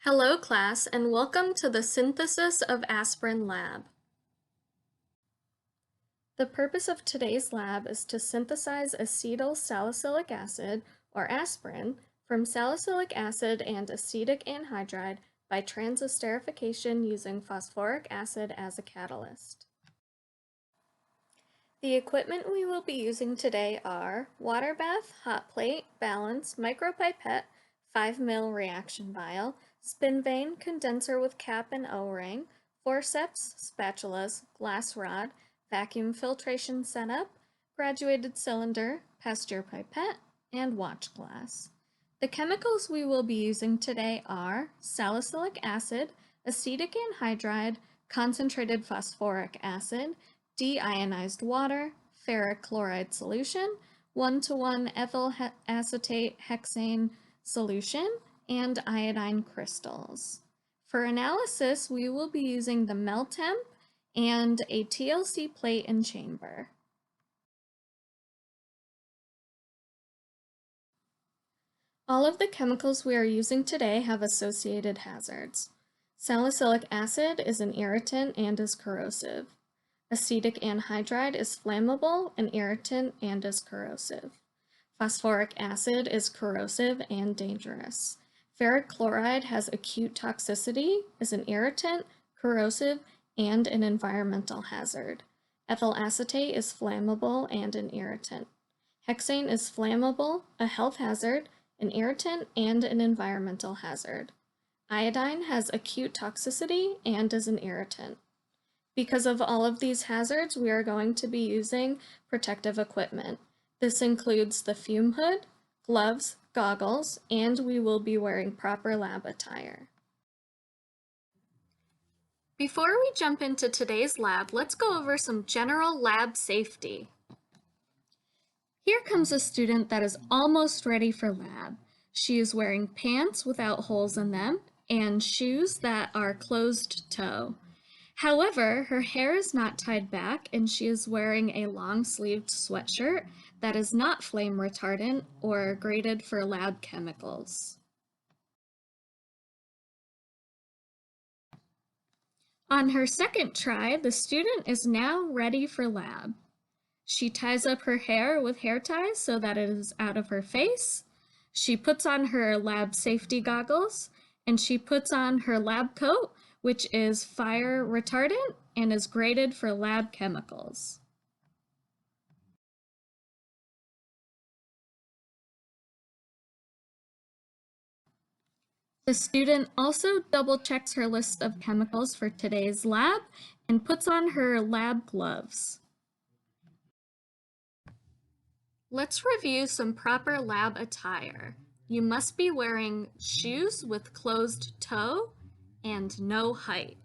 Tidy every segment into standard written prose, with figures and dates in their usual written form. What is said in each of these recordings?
Hello class, and welcome to the Synthesis of Aspirin lab. The purpose of today's lab is to synthesize acetyl salicylic acid, or aspirin, from salicylic acid and acetic anhydride by transesterification using phosphoric acid as a catalyst. The equipment we will be using today are water bath, hot plate, balance, micropipette, 5 ml reaction vial, spin vane, condenser with cap and O-ring, forceps, spatulas, glass rod, vacuum filtration setup, graduated cylinder, Pasteur pipette, and watch glass. The chemicals we will be using today are salicylic acid, acetic anhydride, concentrated phosphoric acid, deionized water, ferric chloride solution, 1:1 ethyl acetate hexane solution, and iodine crystals. For analysis, we will be using the MELTEMP and a TLC plate and chamber. All of the chemicals we are using today have associated hazards. Salicylic acid is an irritant and is corrosive. Acetic anhydride is flammable, an irritant, and is corrosive. Phosphoric acid is corrosive and dangerous. Ferric chloride has acute toxicity, is an irritant, corrosive, and an environmental hazard. Ethyl acetate is flammable and an irritant. Hexane is flammable, a health hazard, an irritant, and an environmental hazard. Iodine has acute toxicity and is an irritant. Because of all of these hazards, we are going to be using protective equipment. This includes the fume hood, gloves, goggles, and we will be wearing proper lab attire. Before we jump into today's lab, let's go over some general lab safety. Here comes a student that is almost ready for lab. She is wearing pants without holes in them and shoes that are closed toe. However, her hair is not tied back and she is wearing a long-sleeved sweatshirt that is not flame retardant or graded for lab chemicals. On her second try, the student is now ready for lab. She ties up her hair with hair ties so that it is out of her face. She puts on her lab safety goggles and she puts on her lab coat, which is fire retardant and is graded for lab chemicals. The student also double checks her list of chemicals for today's lab and puts on her lab gloves. Let's review some proper lab attire. You must be wearing shoes with closed toe and no height.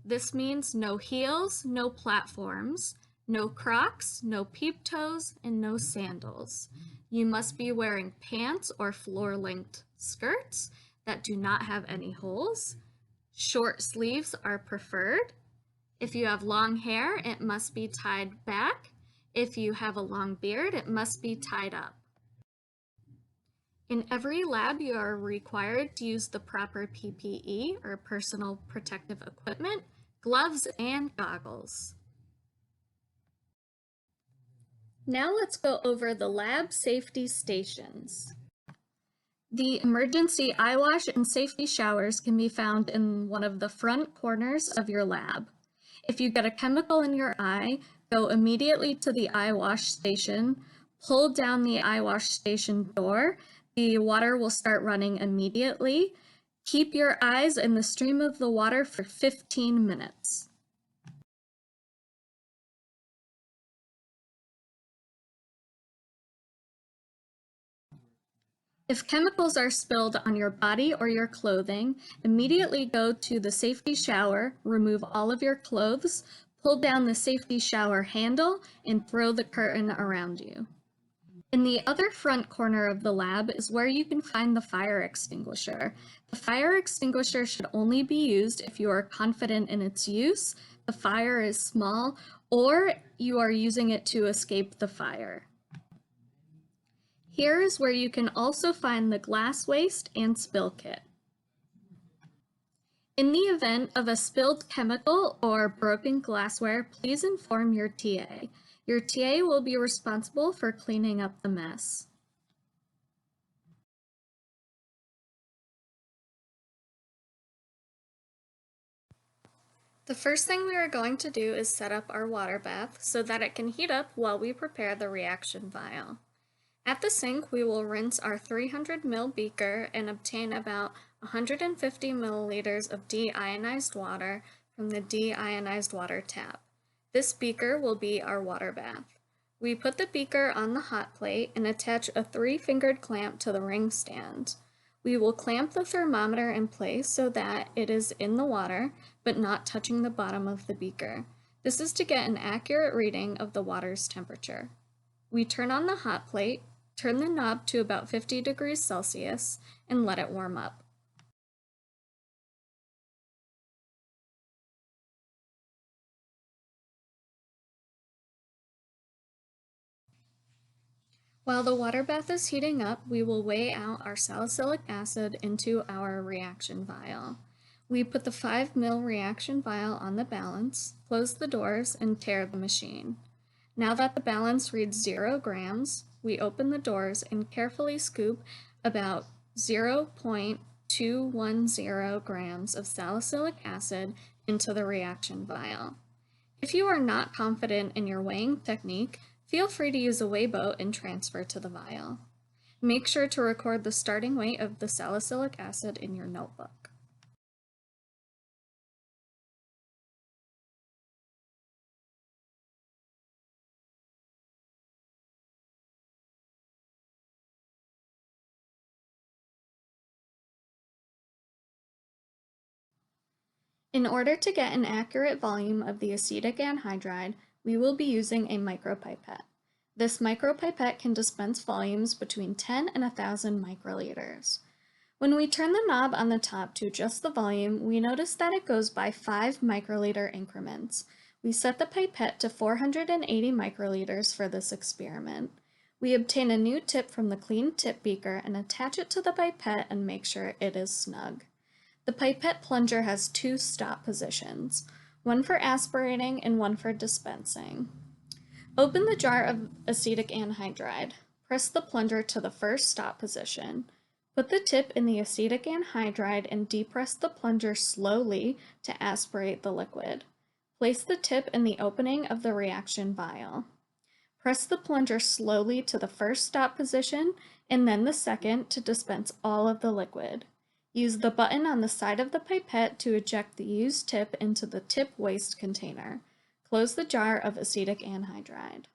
This means no heels, no platforms, no Crocs, no peep toes, and no sandals. You must be wearing pants or floor-length skirts that do not have any holes. Short sleeves are preferred. If you have long hair, it must be tied back. If you have a long beard, it must be tied up. In every lab, you are required to use the proper PPE, or personal protective equipment, gloves, and goggles. Now let's go over the lab safety stations. The emergency eye wash and safety showers can be found in one of the front corners of your lab. If you get a chemical in your eye, go immediately to the eye wash station, pull down the eye wash station door. The water will start running immediately. Keep your eyes in the stream of the water for 15 minutes. If chemicals are spilled on your body or your clothing, immediately go to the safety shower, remove all of your clothes, pull down the safety shower handle, and throw the curtain around you. In the other front corner of the lab is where you can find the fire extinguisher. The fire extinguisher should only be used if you are confident in its use, the fire is small, or you are using it to escape the fire. Here is where you can also find the glass waste and spill kit. In the event of a spilled chemical or broken glassware, please inform your TA. Your TA will be responsible for cleaning up the mess. The first thing we are going to do is set up our water bath so that it can heat up while we prepare the reaction vial. At the sink, we will rinse our 300 ml beaker and obtain about 150 milliliters of deionized water from the deionized water tap. This beaker will be our water bath. We put the beaker on the hot plate and attach a 3-fingered clamp to the ring stand. We will clamp the thermometer in place so that it is in the water, but not touching the bottom of the beaker. This is to get an accurate reading of the water's temperature. We turn on the hot plate, turn the knob to about 50 degrees Celsius, and let it warm up. While the water bath is heating up, we will weigh out our salicylic acid into our reaction vial. We put the 5 ml reaction vial on the balance, close the doors, and tare the machine. Now that the balance reads 0 grams, we open the doors and carefully scoop about 0.210 grams of salicylic acid into the reaction vial. If you are not confident in your weighing technique, feel free to use a weigh boat and transfer to the vial. Make sure to record the starting weight of the salicylic acid in your notebook. In order to get an accurate volume of the acetic anhydride, we will be using a micropipette. This micropipette can dispense volumes between 10 and 1,000 microliters. When we turn the knob on the top to adjust the volume, we notice that it goes by 5 microliter increments. We set the pipette to 480 microliters for this experiment. We obtain a new tip from the clean tip beaker and attach it to the pipette and make sure it is snug. The pipette plunger has 2 stop positions, one for aspirating and one for dispensing. Open the jar of acetic anhydride. Press the plunger to the first stop position. Put the tip in the acetic anhydride and depress the plunger slowly to aspirate the liquid. Place the tip in the opening of the reaction vial. Press the plunger slowly to the first stop position and then the second to dispense all of the liquid. Use the button on the side of the pipette to eject the used tip into the tip waste container. Close the jar of acetic anhydride.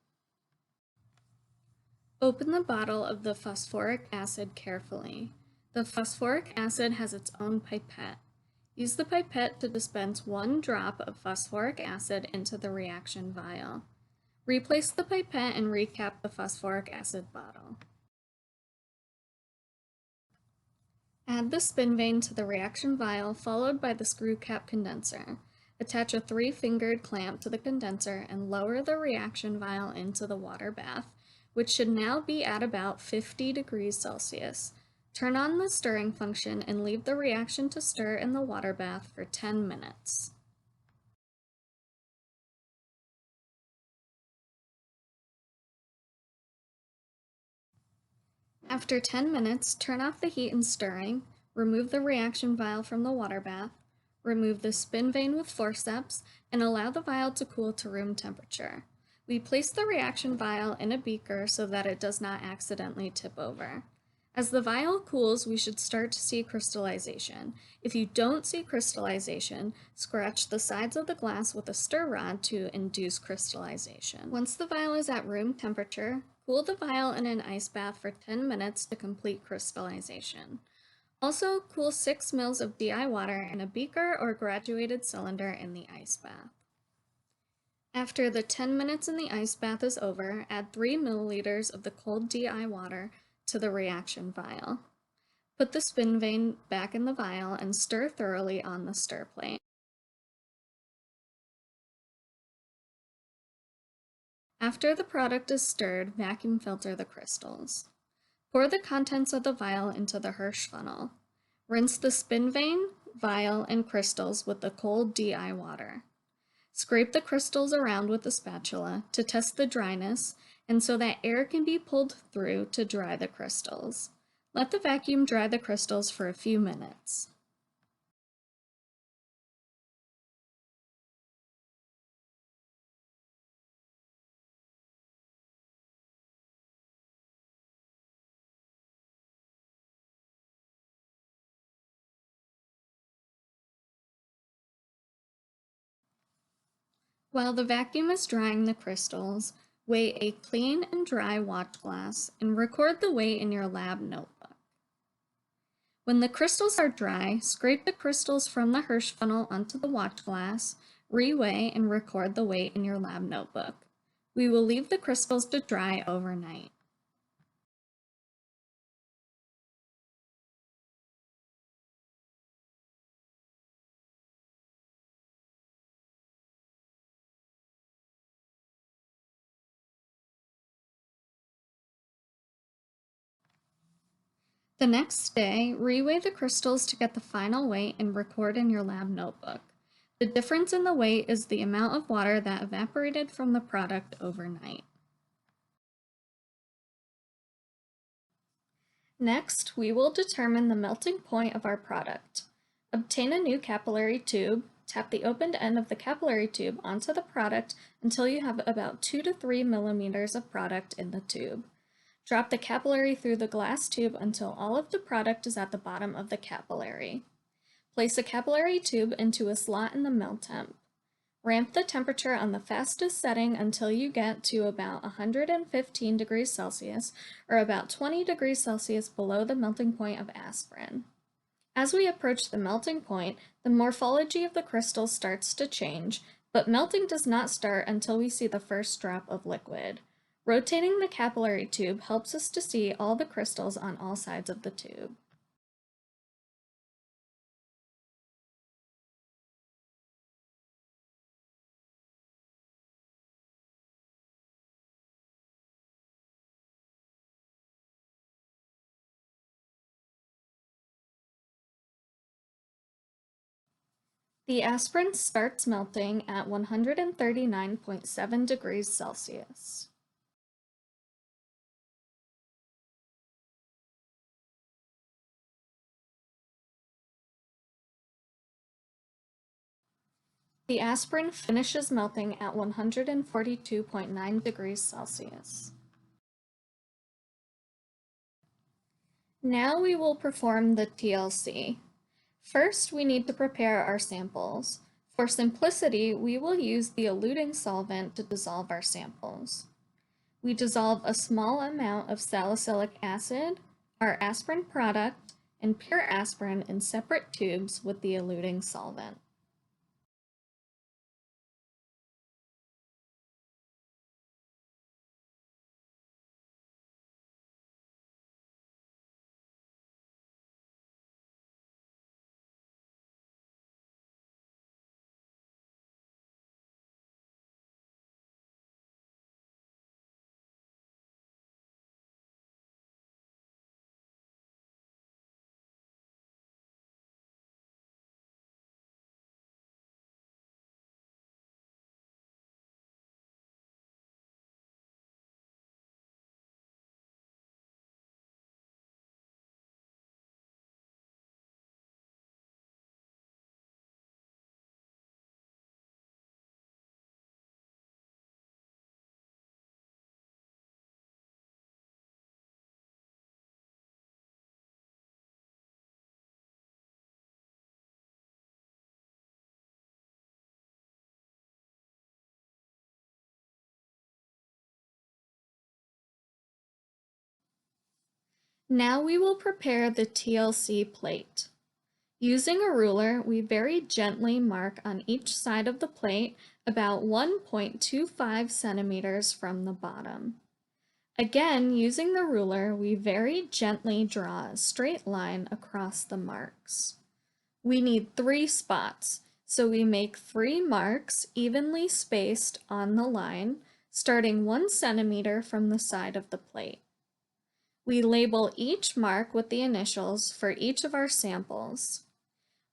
Open the bottle of the phosphoric acid carefully. The phosphoric acid has its own pipette. Use the pipette to dispense 1 drop of phosphoric acid into the reaction vial. Replace the pipette and recap the phosphoric acid bottle. Add the spin vane to the reaction vial, followed by the screw cap condenser. Attach a 3-fingered clamp to the condenser and lower the reaction vial into the water bath, which should now be at about 50 degrees Celsius. Turn on the stirring function and leave the reaction to stir in the water bath for 10 minutes. After 10 minutes, turn off the heat and stirring, remove the reaction vial from the water bath, remove the spin vane with forceps, and allow the vial to cool to room temperature. We place the reaction vial in a beaker so that it does not accidentally tip over. As the vial cools, we should start to see crystallization. If you don't see crystallization, scratch the sides of the glass with a stir rod to induce crystallization. Once the vial is at room temperature, cool the vial in an ice bath for 10 minutes to complete crystallization. Also, cool 6 ml of DI water in a beaker or graduated cylinder in the ice bath. After the 10 minutes in the ice bath is over, add 3 milliliters of the cold DI water to the reaction vial. Put the spin vane back in the vial and stir thoroughly on the stir plate. After the product is stirred, vacuum filter the crystals. Pour the contents of the vial into the Hirsch funnel. Rinse the spin vane, vial, and crystals with the cold DI water. Scrape the crystals around with a spatula to test the dryness and so that air can be pulled through to dry the crystals. Let the vacuum dry the crystals for a few minutes. While the vacuum is drying the crystals, weigh a clean and dry watch glass and record the weight in your lab notebook. When the crystals are dry, scrape the crystals from the Hirsch funnel onto the watch glass, reweigh, and record the weight in your lab notebook. We will leave the crystals to dry overnight. The next day, reweigh the crystals to get the final weight and record in your lab notebook. The difference in the weight is the amount of water that evaporated from the product overnight. Next, we will determine the melting point of our product. Obtain a new capillary tube, tap the opened end of the capillary tube onto the product until you have about 2 to 3 millimeters of product in the tube. Drop the capillary through the glass tube until all of the product is at the bottom of the capillary. Place a capillary tube into a slot in the melt temp. Ramp the temperature on the fastest setting until you get to about 115 degrees Celsius or about 20 degrees Celsius below the melting point of aspirin. As we approach the melting point, the morphology of the crystal starts to change, but melting does not start until we see the first drop of liquid. Rotating the capillary tube helps us to see all the crystals on all sides of the tube. The aspirin starts melting at 139.7 degrees Celsius. The aspirin finishes melting at 142.9 degrees Celsius. Now we will perform the TLC. First, we need to prepare our samples. For simplicity, we will use the eluting solvent to dissolve our samples. We dissolve a small amount of salicylic acid, our aspirin product, and pure aspirin in separate tubes with the eluting solvent. Now we will prepare the TLC plate. Using a ruler, we very gently mark on each side of the plate about 1.25 centimeters from the bottom. Again, using the ruler, we very gently draw a straight line across the marks. We need 3 spots, so we make 3 marks evenly spaced on the line, starting 1 centimeter from the side of the plate. We label each mark with the initials for each of our samples.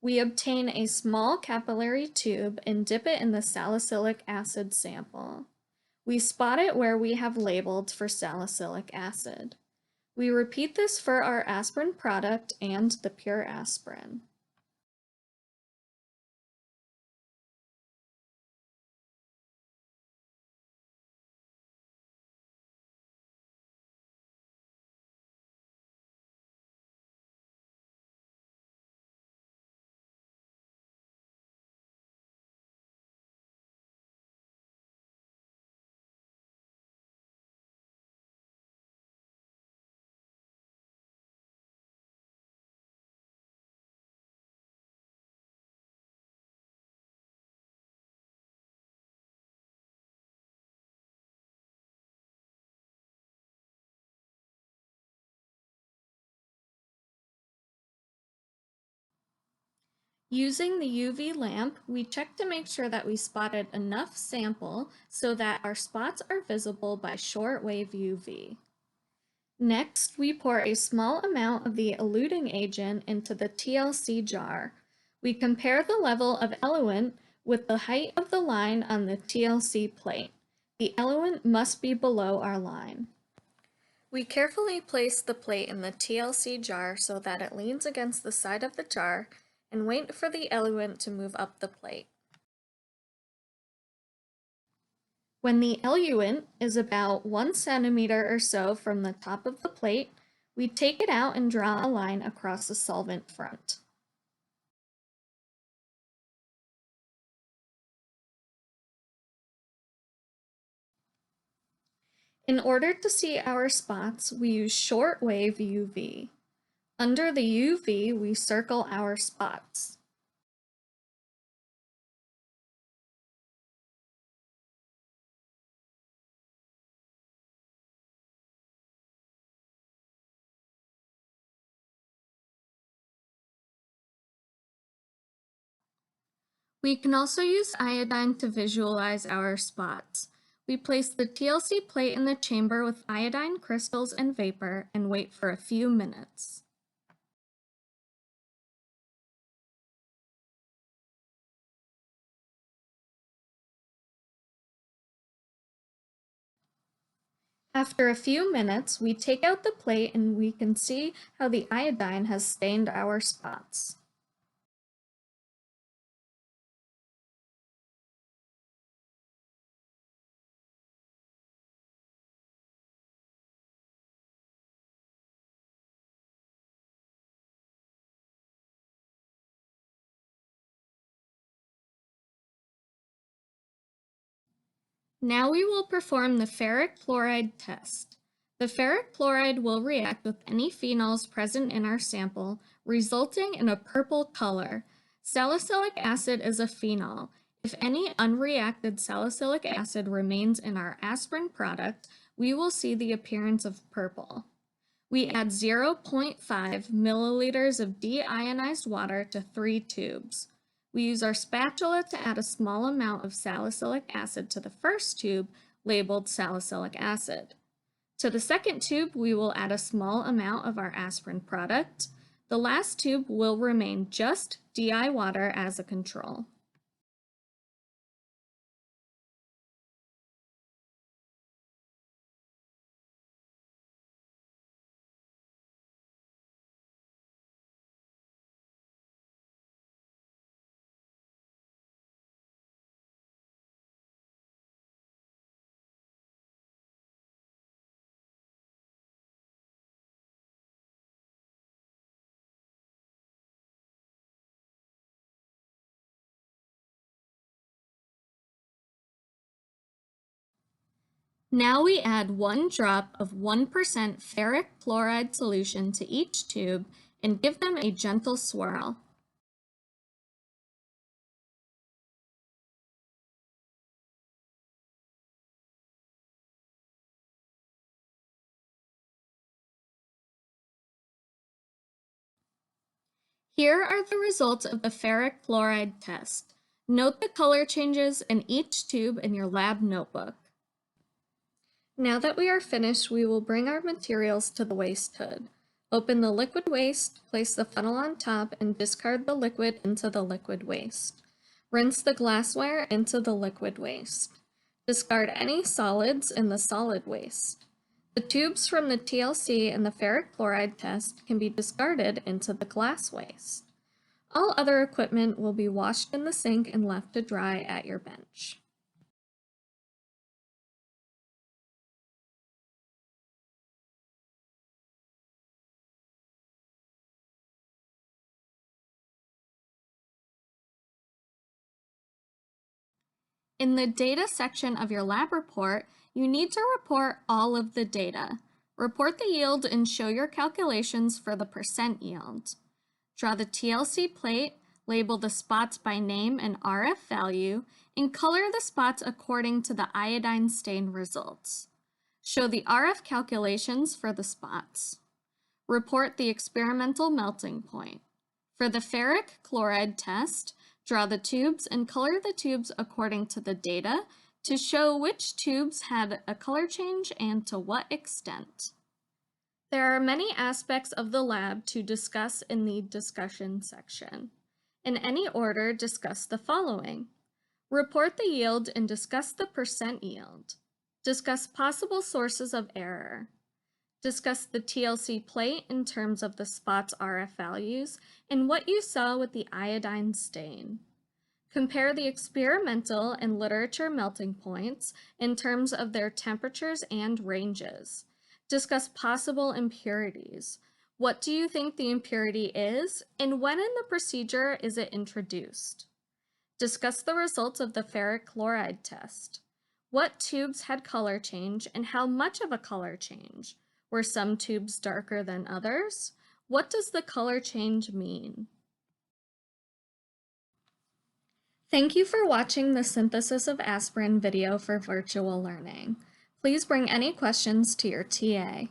We obtain a small capillary tube and dip it in the salicylic acid sample. We spot it where we have labeled for salicylic acid. We repeat this for our aspirin product and the pure aspirin. Using the UV lamp, we check to make sure that we spotted enough sample so that our spots are visible by shortwave UV. Next, we pour a small amount of the eluting agent into the TLC jar. We compare the level of eluent with the height of the line on the TLC plate. The eluent must be below our line. We carefully place the plate in the TLC jar so that it leans against the side of the jar and wait for the eluent to move up the plate. When the eluent is about 1 centimeter or so from the top of the plate, we take it out and draw a line across the solvent front. In order to see our spots, we use shortwave UV. Under the UV, we circle our spots. We can also use iodine to visualize our spots. We place the TLC plate in the chamber with iodine crystals and vapor and wait for a few minutes. After a few minutes, we take out the plate and we can see how the iodine has stained our spots. Now we will perform the ferric chloride test. The ferric chloride will react with any phenols present in our sample, resulting in a purple color. Salicylic acid is a phenol. If any unreacted salicylic acid remains in our aspirin product, we will see the appearance of purple. We add 0.5 milliliters of deionized water to 3 tubes. We use our spatula to add a small amount of salicylic acid to the first tube, labeled salicylic acid. To the second tube, we will add a small amount of our aspirin product. The last tube will remain just DI water as a control. Now we add 1 drop of 1% ferric chloride solution to each tube and give them a gentle swirl. Here are the results of the ferric chloride test. Note the color changes in each tube in your lab notebook. Now that we are finished, we will bring our materials to the waste hood. Open the liquid waste, place the funnel on top, and discard the liquid into the liquid waste. Rinse the glassware into the liquid waste. Discard any solids in the solid waste. The tubes from the TLC and the ferric chloride test can be discarded into the glass waste. All other equipment will be washed in the sink and left to dry at your bench. In the data section of your lab report, you need to report all of the data. Report the yield and show your calculations for the percent yield. Draw the TLC plate, label the spots by name and RF value, and color the spots according to the iodine stain results. Show the RF calculations for the spots. Report the experimental melting point. For the ferric chloride test, draw the tubes and color the tubes according to the data to show which tubes had a color change and to what extent. There are many aspects of the lab to discuss in the discussion section. In any order, discuss the following. Report the yield and discuss the percent yield. Discuss possible sources of error. Discuss the TLC plate in terms of the spot's RF values and what you saw with the iodine stain. Compare the experimental and literature melting points in terms of their temperatures and ranges. Discuss possible impurities. What do you think the impurity is, and when in the procedure is it introduced? Discuss the results of the ferric chloride test. What tubes had color change and how much of a color change? Were some tubes darker than others? What does the color change mean? Thank you for watching the Synthesis of Aspirin video for virtual learning. Please bring any questions to your TA.